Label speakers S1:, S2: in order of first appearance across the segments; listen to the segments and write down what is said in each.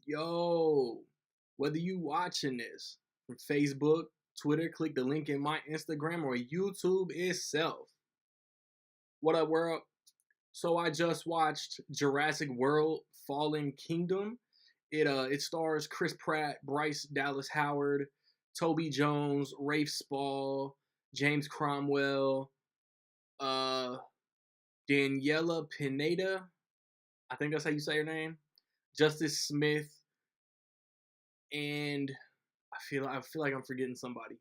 S1: Yo, whether you watching this from Facebook, Twitter, click the link in my Instagram or YouTube itself. What up, world? So I just watched Jurassic World Fallen Kingdom. It stars Chris Pratt, Bryce Dallas Howard, Toby Jones, Rafe Spall, James Cromwell, uh Daniela Pineda. I think that's how you say her name. Justice Smith, and I feel like I'm forgetting somebody.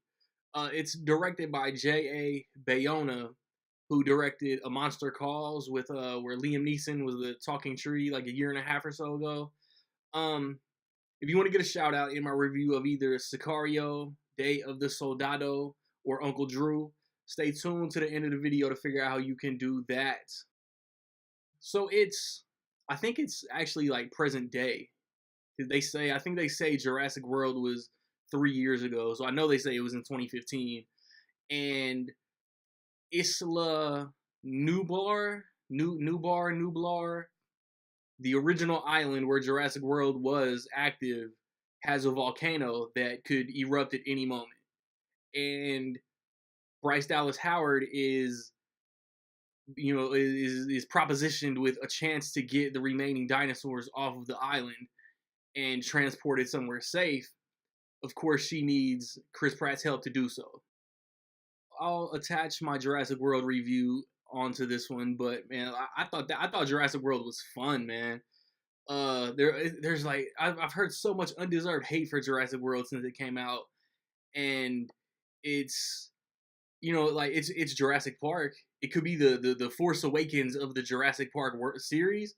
S1: It's directed by J.A. Bayona, who directed A Monster Calls with where Liam Neeson was the talking tree like a year and a half or so ago. Um, if you want to get a shout out in my review of either Sicario, Day of the Soldado, or Uncle Drew, stay tuned to the end of the video to figure out how you can do that. So I think it's actually like present day. I think they say Jurassic World was 3 years ago, so I know they say it was in 2015. And Isla Nublar, the original island where Jurassic World was active, has a volcano that could erupt at any moment. And Bryce Dallas Howard is propositioned with a chance to get the remaining dinosaurs off of the island and transported somewhere safe. Of course, she needs Chris Pratt's help to do so. I'll attach my Jurassic World review onto this one, but man, I thought Jurassic World was fun, man. There's like I've heard so much undeserved hate for Jurassic World since it came out, and it's like it's Jurassic Park. It could be the Force Awakens of the Jurassic Park series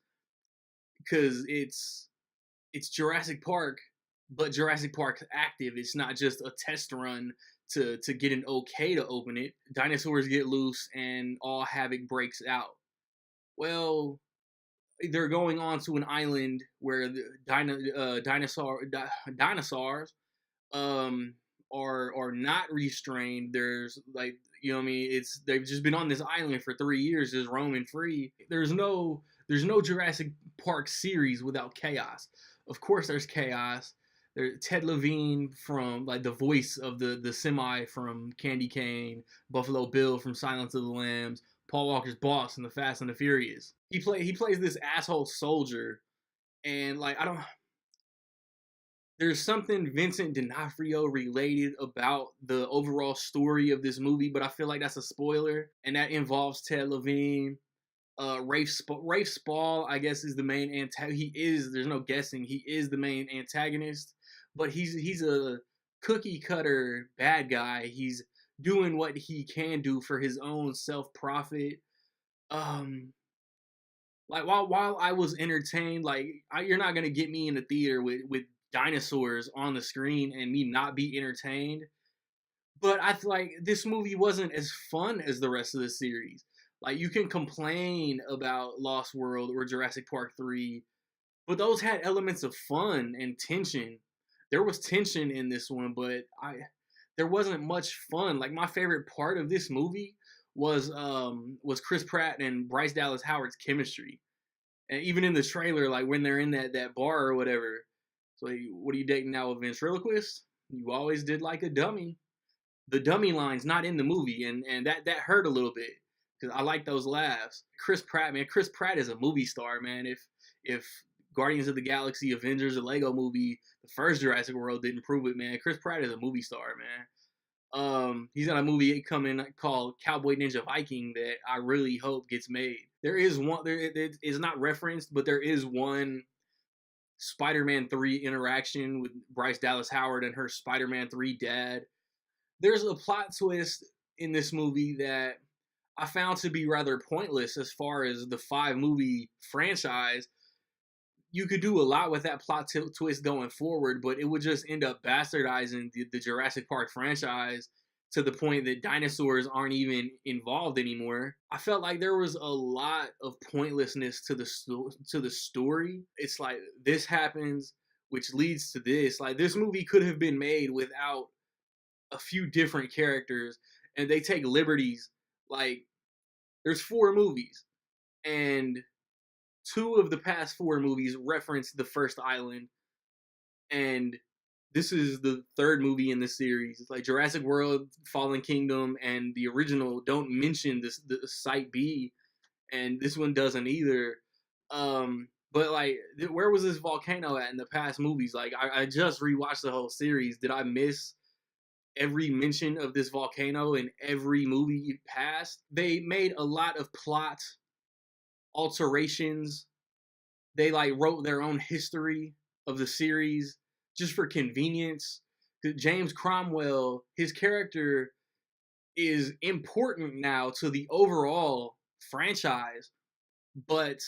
S1: because it's Jurassic Park, but Jurassic Park active. It's not just a test run to get an okay to open it. Dinosaurs get loose and all havoc breaks out. Well, they're going on to an island where the dinosaurs are not restrained. There's like what I mean. It's they've just been on this island for 3 years, just roaming free. There's no Jurassic Park series without chaos. Of course, there's chaos. There's Ted Levine from like the voice of the semi from Candy Cane, Buffalo Bill from Silence of the Lambs, Paul Walker's boss in The Fast and the Furious. He plays this asshole soldier, and like I don't. There's something Vincent D'Onofrio related about the overall story of this movie, but I feel like that's a spoiler, and that involves Ted Levine. Rafe Spall, I guess, is the main antagonist. He is. There's no guessing. He is the main antagonist, but he's a cookie cutter bad guy. He's doing what he can do for his own self profit. Like while I was entertained, like you're not gonna get me in the theater with dinosaurs on the screen and me not be entertained. But I feel like this movie wasn't as fun as the rest of the series. Like you can complain about Lost World or Jurassic Park 3, but those had elements of fun and tension. There was tension in this one, but there wasn't much fun. Like my favorite part of this movie was Chris Pratt and Bryce Dallas Howard's chemistry. And even in the trailer, like when they're in that bar or whatever, so like, what are you dating now, a ventriloquist? You always did like a dummy. The dummy line's not in the movie, and that hurt a little bit because I like those laughs. Chris Pratt, man, Chris Pratt is a movie star, man. If Guardians of the Galaxy, Avengers, a Lego movie, the first Jurassic World didn't prove it, man. Chris Pratt is a movie star, man. He's got a movie coming called Cowboy Ninja Viking that I really hope gets made. There is one. It is not referenced, but there is one Spider-Man 3 interaction with Bryce Dallas Howard and her Spider-Man 3 dad. There's a plot twist in this movie that I found to be rather pointless as far as the 5-movie franchise. You could do a lot with that plot twist going forward, but it would just end up bastardizing the Jurassic Park franchise to the point that dinosaurs aren't even involved anymore. I felt like there was a lot of pointlessness to the story. It's like this happens, which leads to this. Like this movie could have been made without a few different characters, and they take liberties. Like there's 4 movies, and 2 of the past 4 movies reference the first island. and this is the third movie in the series. It's like Jurassic World, Fallen Kingdom, and the original don't mention this the Site B, and this one doesn't either. But like, where was this volcano at in the past movies? Like, I just rewatched the whole series. Did I miss every mention of this volcano in every movie past? They made a lot of plot alterations. They like wrote their own history of the series just for convenience. James Cromwell, his character is important now to the overall franchise, but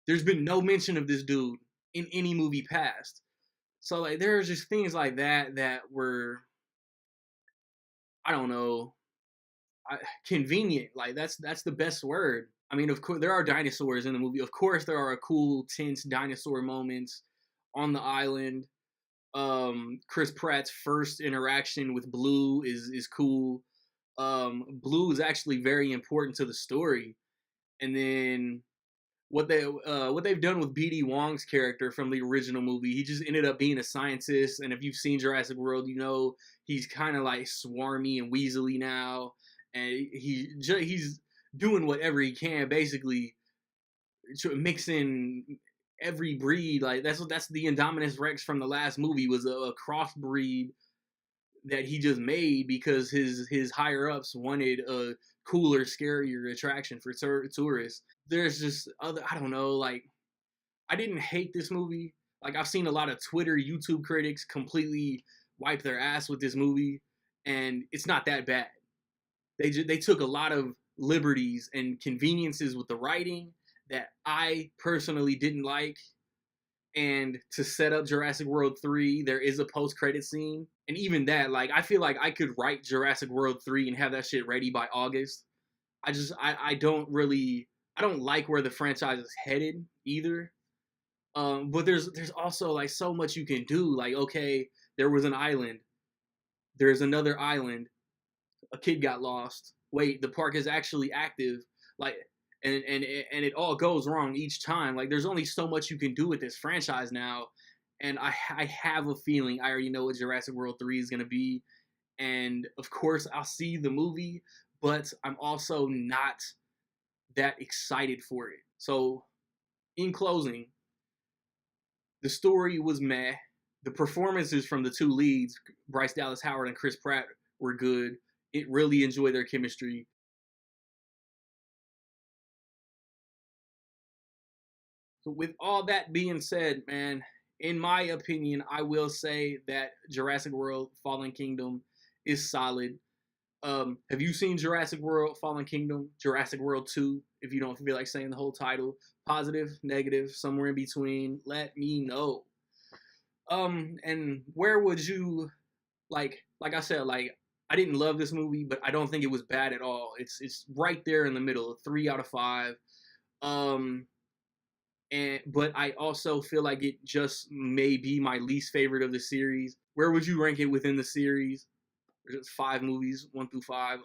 S1: there's been no mention of this dude in any movie past. So like there's just things like that that were, I don't know, convenient. Like that's the best word. I mean, of course there are dinosaurs in the movie. Of course there are cool, tense dinosaur moments on the island. Chris Pratt's first interaction with Blue is cool. Blue is actually very important to the story. And then what they've done with BD Wong's character from the original movie, he just ended up being a scientist. And if you've seen Jurassic World, you know he's kind of like swarmy and weaselly now, and he's doing whatever he can, basically mixing every breed. Like that's the Indominus Rex from the last movie was a crossbreed that he just made because his higher ups wanted a cooler, scarier attraction for tourists. There's just other, I don't know, like I didn't hate this movie. Like I've seen a lot of Twitter, YouTube critics completely wipe their ass with this movie, and it's not that bad. They took a lot of liberties and conveniences with the writing that I personally didn't like. And to set up Jurassic World 3, there is a post-credit scene. And even that, like, I feel like I could write Jurassic World 3 and have that shit ready by August. I don't really, I don't like where the franchise is headed either. But there's also like so much you can do. Like, okay, there was an island. There's another island. A kid got lost. Wait, the park is actually active. Like, and it all goes wrong each time. Like, there's only so much you can do with this franchise now, and I have a feeling I already know what Jurassic World 3 is gonna be, and of course I'll see the movie, but I'm also not that excited for it. So, in closing, the story was meh. The performances from the two leads, Bryce Dallas Howard and Chris Pratt, were good. It really enjoyed their chemistry. So with all that being said, man, in my opinion, I will say that Jurassic World Fallen Kingdom is solid. Have you seen Jurassic World Fallen Kingdom? Jurassic World 2, if you don't feel like saying the whole title. Positive, negative, somewhere in between. Let me know. And where would you like I said, like I didn't love this movie, but I don't think it was bad at all. It's right there in the middle, 3 out of 5. Um, and but I also feel like it just may be my least favorite of the series. Where would you rank it within the series? There's just 5 movies, 1 through 5.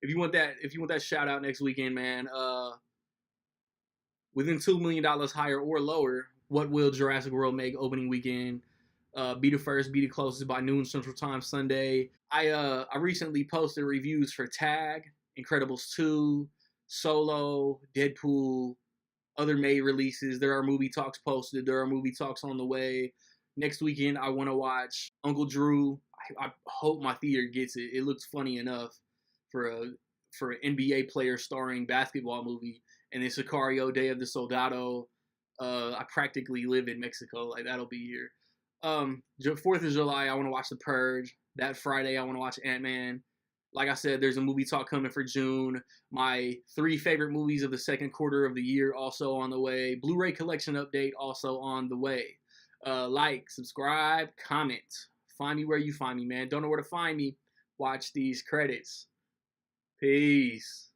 S1: If you want that shout out next weekend, man, within $2 million higher or lower, what will Jurassic World make opening weekend? Be the first, be the closest by noon Central Time Sunday. I recently posted reviews for Tag, Incredibles 2, Solo, Deadpool, other May releases. There are movie talks posted. There are movie talks on the way. Next weekend, I want to watch Uncle Drew. I hope my theater gets it. It looks funny enough for an NBA player starring basketball movie. And then Sicario, Day of the Soldado. I practically live in Mexico. Like that'll be here. 4th of July, I want to watch The Purge. That Friday, I want to watch Ant-Man. Like I said, there's a movie talk coming for June. My 3 favorite movies of the second quarter of the year also on the way. Blu-ray collection update also on the way. Like, subscribe, comment. Find me where you find me, man. Don't know where to find me. Watch these credits. Peace.